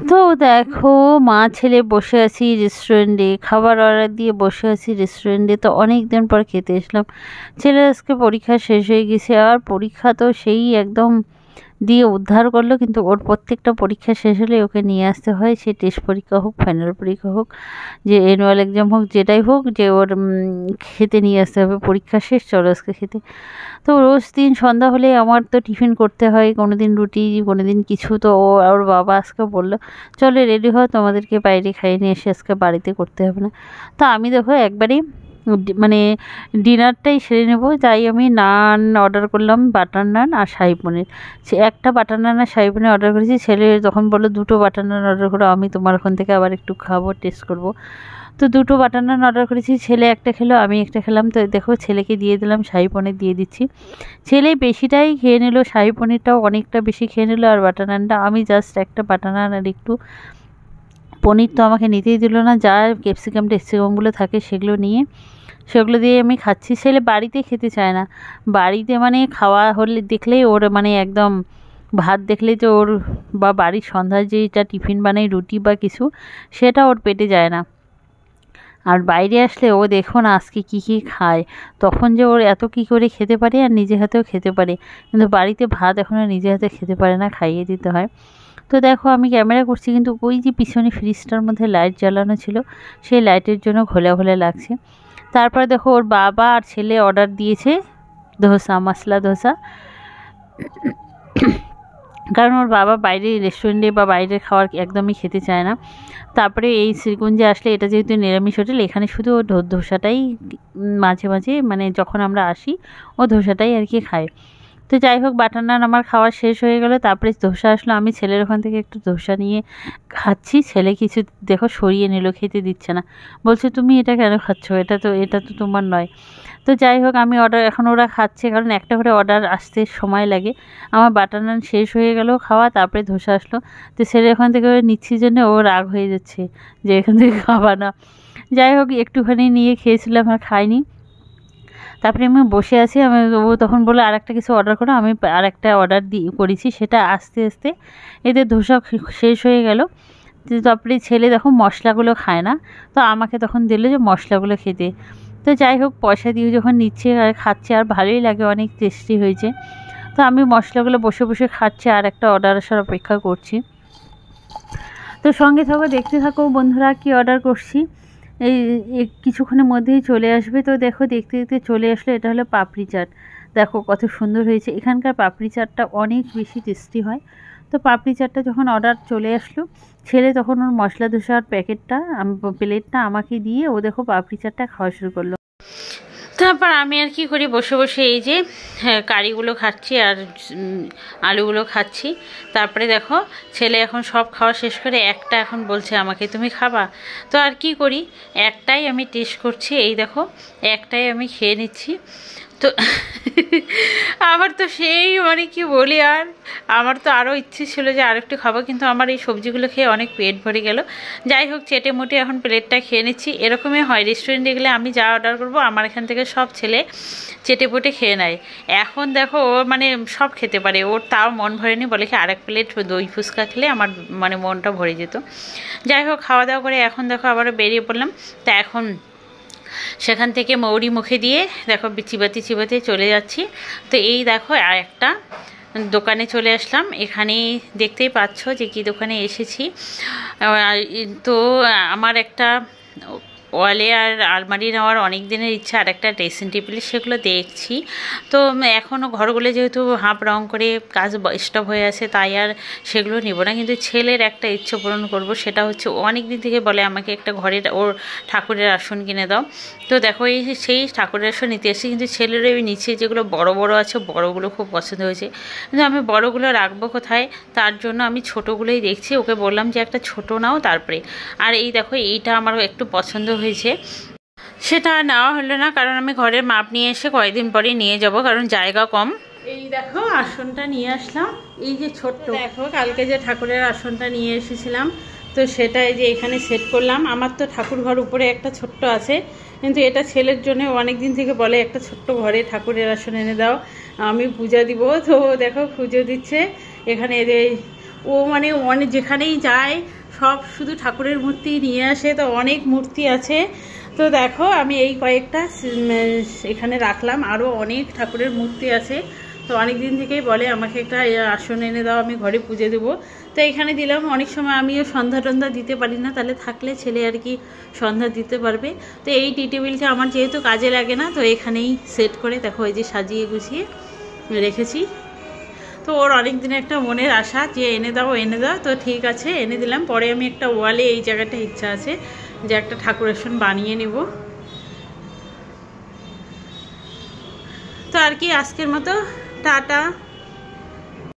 তো দেখো মা ছেলে বসে আছি রেস্টুরেন্টে, খাবার অর্ডার দিয়ে বসে আছি রেস্টুরেন্টে। তো অনেক দিন পর খেতে এসলাম। ছেলের আজকে পরীক্ষা শেষ হয়ে গেছে, আর পরীক্ষা তো সেই একদম দিয়ে উদ্ধার করলো। কিন্তু ওর প্রত্যেকটা পরীক্ষা শেষ হলে ওকে নিয়ে আসতে হয়, সে টেস্ট পরীক্ষা হোক, ফাইনাল পরীক্ষা হোক, যে অ্যানুয়াল এক্সাম হোক, যেটাই হোক, যে ওর খেতে নিয়ে আসতে হবে। পরীক্ষা শেষ, চলো আজকে খেতে। তো রোজ দিন সন্ধ্যা হলে আমার তো টিফিন করতে হয়, কোনো দিন রুটি, কোনো দিন কিছু। তো ওর বাবা আজকে বললো চলো রেডি হও, তোমাদেরকে বাইরে খাইয়ে নিয়ে এসে আজকে বাড়িতে করতে হবে না। তো আমি দেখো একবারেই মানে ডিনারটাই সেরে নেবো, তাই আমি নান অর্ডার করলাম, বাটার নান আর শাহী পনির। সে একটা বাটার নান আর শাহী পনির অর্ডার করেছি। ছেলে তখন বললো দুটো বাটার নান অর্ডার করো, আমি তোমার ওখান থেকে আবার একটু খাবো, টেস্ট করব। তো দুটো বাটার নান অর্ডার করেছি, ছেলে একটা খেলো, আমি একটা খেলাম। তো দেখো ছেলেকে দিয়ে দিলাম, শাহী পনির দিয়ে দিচ্ছি। ছেলে বেশিটাই খেয়ে নিল, শাহী পনিরটাও অনেকটা বেশি খেয়ে নিল, আর বাটার নানটা আমি জাস্ট একটা বাটার নান আর একটু পনির তো আমাকে নিতেই দিল না, যা ক্যাপসিকাম টেপসিকামগুলো থাকে সেগুলো নিয়ে, সেগুলো দিয়ে আমি খাচ্ছি। ছেলে বাড়িতে খেতে চায় না, বাড়িতে মানে খাওয়া হলে দেখলেই ওর মানে একদম ভাত দেখলেই তো ওর, বা বাড়ির সন্ধ্যায় যেটা টিফিন বানাই রুটি বা কিছু, সেটা ওর পেটে যায় না। আর বাইরে আসলে ও দেখো না আজকে কী কী খায়, তখন যে ওর এত কী করে খেতে পারে আর নিজে হাতেও খেতে পারে। কিন্তু বাড়িতে ভাত এখনও নিজে হাতে খেতে পারে না, খাইয়ে দিতে হয়। তো দেখো আমি ক্যামেরা করছি, কিন্তু ওই যে পিছনে ফ্রিজটার মধ্যে লাইট জ্বালানো ছিল, সেই লাইটের জন্য ঘোলা ঘোলা লাগছে। তারপরে দেখো ওর বাবা আর ছেলে অর্ডার দিয়েছে ধোসা, মশলা ধোসা। কারণ ওর বাবা বাইরে রেস্টুরেন্টে বা বাইরের খাবার একদমই খেতে চায় না। তারপরে এই শ্রীকুঞ্জে আসলে, এটা যেহেতু নিরামিষ হোটেল, এখানে শুধু ও ধোসাটাই মাঝে মাঝে, মানে যখন আমরা আসি ও ধোসাটাই আর কি খায়। তো যাই হোক, বাটার নান আমার খাওয়া শেষ হয়ে গেল, তারপরে ধোসা আসলো, আমি ছেলের ওখান থেকে একটু ধোসা নিয়ে খাচ্ছি। ছেলে কিছু দেখো সরিয়ে নিল, খেতে দিচ্ছে না, বলছে তুমি এটা কেন খাচ্ছ, এটা তো তোমার নয়। তো যাই হোক, আমি অর্ডার, এখন ওরা খাচ্ছে, কারণ একটা করে অর্ডার আসতে সময় লাগে। আমার বাটার নান শেষ হয়ে গেল খাওয়া, তারপরে ধোসা আসলো। তো ছেলে ওখান থেকে নিচ্ছি জন্য ও রাগ হয়ে যাচ্ছে যে এখান থেকে খাবা না। যাই হোক, একটুখানি নিয়ে খেয়েছিলাম আর খাইনি। তারপরে আমি বসে আছি, ও তখন বললো আর একটা কিছু অর্ডার করো, আমি আর একটা অর্ডার করেছি, সেটা আস্তে আস্তে এদের ধোসা শেষ হয়ে গেল। তারপরে ছেলে দেখো মশলাগুলো খায় না, তো আমাকে তখন দিল যে মশলাগুলো খেতে। তো যাই হোক, পয়সা দিয়ে যখন নিচ্ছে আর খাচ্ছে, আর ভালোই লাগে, অনেক টেস্টি হয়েছে। তো আমি মশলাগুলো বসে বসে খাচ্ছি আর একটা অর্ডার আসার অপেক্ষা করছি। তো সঙ্গে থাকো, দেখতে থাকো বন্ধুরা কি অর্ডার করছি। এই কিছুক্ষণের মধ্যেই চলে আসবে। তো দেখো দেখতে দেখতে চলে আসলো, এটা হলো পাপড়ি চাট। দেখো কত সুন্দর হয়েছে, এখানকার পাপড়ি চাটটা অনেক বেশি টেস্টি হয়। তো পাপড়ি চাটটা যখন অর্ডার চলে আসলো, ছেলে তখন ওর মশলা ধোসার প্যাকেটটা, প্লেটটা আমাকে দিয়ে ও দেখো পাপড়ি চাটটা খাওয়া শুরু করলো। তারপর আমি আর কি করি, বসে বসে এই যে কারিগুলো খাচ্ছি আর আলুগুলো খাচ্ছি। তারপরে দেখো ছেলে এখন সব খাওয়া শেষ করে একটা এখন বলছে আমাকে তুমি খাবা। তো আর কি করি, একটাই আমি টেস্ট করছি, এই দেখো একটাই আমি খেয়ে নিচ্ছি। তো আমার তো সেই মানে কি বলি, আর আমার তো আরও ইচ্ছে ছিল যে আরেকটু খাবো, কিন্তু আমার এই সবজিগুলো খেয়ে অনেক পেট ভরে গেল। যাই হোক, চেটে মুটে এখন প্লেটটা খেয়ে নিচ্ছি। এরকমই হয় রেস্টুরেন্টে গেলে, আমি যা অর্ডার করবো আমার এখান থেকে সব ছেলে চেটে পুটে খেয়ে নেয়। এখন দেখো ও মানে সব খেতে পারে, ওর তাও মন ভরেনি, বলে কি আরেক প্লেট দই ফুচকা খেলে আমার মানে মনটা ভরে যেত। যাই হোক, খাওয়া দাওয়া করে এখন দেখো আবারও বেরিয়ে পড়লাম। তা এখন সেখান থেকে মৌরি মুখে দিয়ে দেখো চিবাতে চিবাতে চলে যাচ্ছি। তো এই দেখো আর একটা দোকানে চলে আসলাম, এখানে দেখতেই পাচ্ছ যে কি দোকানে এসেছি। তো আমার একটা ওয়ালে আর আলমারি নেওয়ার অনেক দিনের ইচ্ছা, আর একটা ড্রেসিং টেবিল, সেগুলো দেখছি। তো এখনও ঘরগুলো যেহেতু হাফ রং করে কাজ স্টপ হয়ে আছে, তাই আর সেগুলো নেব না। কিন্তু ছেলের একটা ইচ্ছে পূরণ করব, সেটা হচ্ছে অনেক দিন থেকে বলে আমাকে একটা ঘরের ওর ঠাকুরের আসন কিনে দাও। তো দেখো এই সেই ঠাকুরের আসন নিতে এসেছি, কিন্তু ছেলের ওই নিচে যেগুলো বড় বড় আছে, বড়গুলো খুব পছন্দ হয়েছে, কিন্তু আমি বড়গুলো রাখবো কোথায়, তার জন্য আমি ছোটোগুলোই দেখছি। ওকে বললাম যে একটা ছোট নাও তারপরে। আর এই দেখো এইটা আমার একটু পছন্দ হয়েছে, সেটা নেওয়া হলো না, কারণ আমি ঘরের মাপ নিয়ে এসে কয়েকদিন পরে নিয়ে যাব, কারণ জায়গা কম। এই দেখো আসনটা নিয়ে আসলাম, এই যে ছোট্ট, দেখো কালকে যে ঠাকুরের আসনটা নিয়ে এসেছিলাম, তো সেটা এই যে এখানে সেট করলাম। আমার তো ঠাকুর ঘর উপরে একটা ছোট্ট আছে, কিন্তু এটা ছেলের জন্য অনেক দিন থেকে বলে একটা ছোট্ট ঘরে ঠাকুরের আসন এনে দাও, আমি পূজা দিব। তো দেখো পুজো দিচ্ছে এখানে, এই ও মানে অনেক যেখানেই যায় সব শুধু ঠাকুরের মূর্তি নিয়ে আসে, তো অনেক মূর্তি আছে। তো দেখো আমি এই কয়েকটা এখানে রাখলাম, আরও অনেক ঠাকুরের মূর্তি আছে। তো অনেক দিন থেকেই বলে আমাকে একটা আসন এনে দাও, আমি ঘরে পুজো দেবো। তো এখানে দিলাম। অনেক সময় আমিও সন্ধ্যা টন্ধা দিতে পারি না, তাহলে থাকলে ছেলে আর কি সন্ধ্যা দিতে পারবে। তো এই টি টেবিলটা আমার যেহেতু কাজে লাগে না, তো এখানেই সেট করে দেখো এই যে সাজিয়ে গুছিয়ে রেখেছি। তো ওর অনেক দিনের একটা মনের আশা যে এনে দাও এনে দাও, তো ঠিক আছে এনে দিলাম। পরে আমি একটা ওয়ালে এই জায়গাটা ইচ্ছা আছে যে একটা ঠাকুরের আসন বানিয়ে নেব। তো আর কি আজকের মতো টাটা।